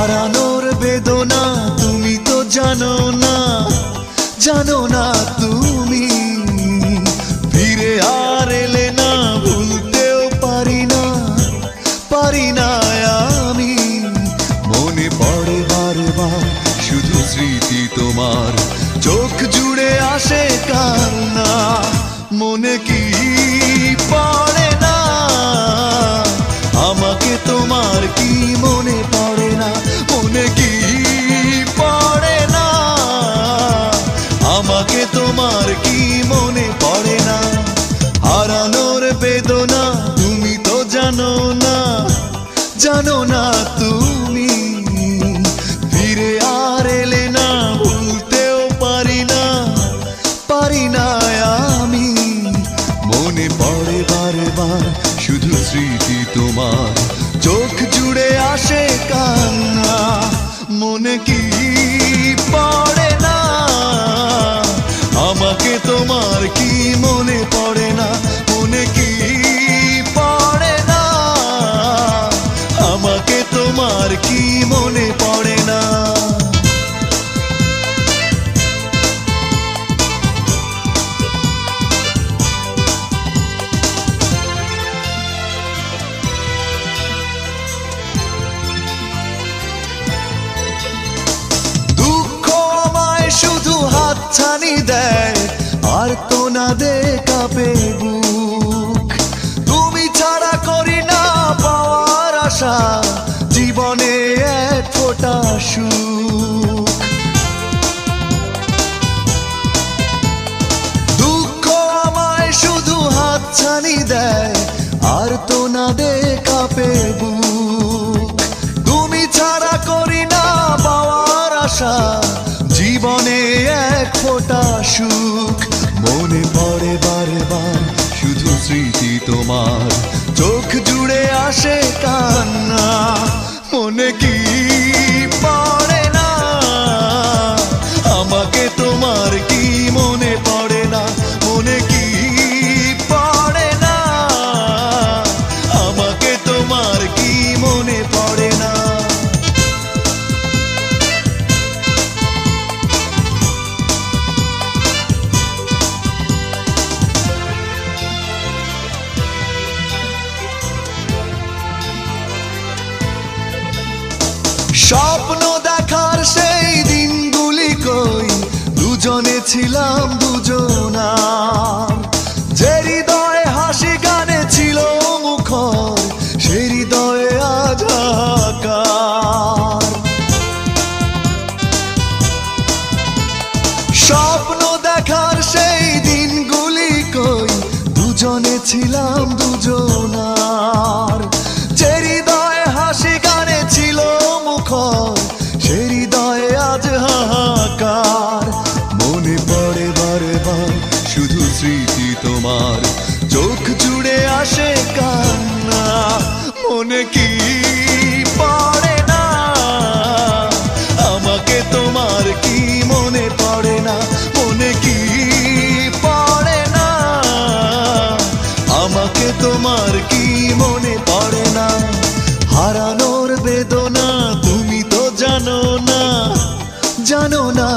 হারানোর বেদনা তুমি তো জানো না, জানো না তুমি। ফিরে আর এলে না, ভুলতেও পারি না, পারি না আমি। মনে পড়ে বারবার শুধু স্মৃতি তোমার, চোখ জুড়ে আসে কান্না। মনে কি পড়ে না আমাকে তোমার, কি মনে পড়ে না, মনে কি পড়ে না আমাকে তোমার, কি মনে পড়ে না। হারানোর বেদনা তুমি তো জানো না, জানো না তুমি। ফিরে আর এলে না, ভুলতেও পারি না, পারি না আমি। মনে পড়ে বারবার শুধু স্মৃতি তোমার, চোখ জুড়ে আসে কান্না। মনে কি পড়ে না আমাকে তোমার, কি মনে পড়ে না, মনে কি পড়ে না আমাকে তোমার, কি মনে পড়ে না। শুধু হাতছানি দেয় আর তো না দে কাঁপে বুক। তুমি ছাড়া করি না পাওয়ার আশা, জীবনে এক ফোঁটা সুখ। দুঃখ আমায় শুধু হাতছানি দেয় আর তো না দে কাঁপে বুক। তুমি ছাড়া করি না পাওয়ার আশা, জীবনে এক ফোঁটা সুখ। মনে পড়ে বারবার শুধু স্মৃতি তোমার, চোখ জুড়ে আসে কান্না। মনে কি পড়ে না আমাকে তোমার, কি মনে পড়ে না, মনে কি পড়ে না আমাকে তোমার, কি মনে পড়ে না। স্বপ্ন দেখার সেই দিনগুলি কই, দুজনে ছিলাম দুজনার। যে হৃদয়ে হাসি গানে ছিল মুখর, সে হৃদয়ে আজ হাহাকার। স্বপ্ন দেখার সেই দিনগুলি কই, দুজনে ছিলাম দুজনার। যে হৃদয়ে হাসি গানে ছিল মুখর, সে হৃদয়ে আজ হাহাকার। মনে পড়ে বারবার শুধু স্মৃতি তোমার, চোখ জুড়ে আসে কান্না। মনে কি পড়ে না আমাকে তোমার, কি মনে পড়ে না, মনে কি পড়ে না আমাকে তোমার, কি মনে পড়ে না। হারানোর বেদনা তুমি তো জানো না, জানো না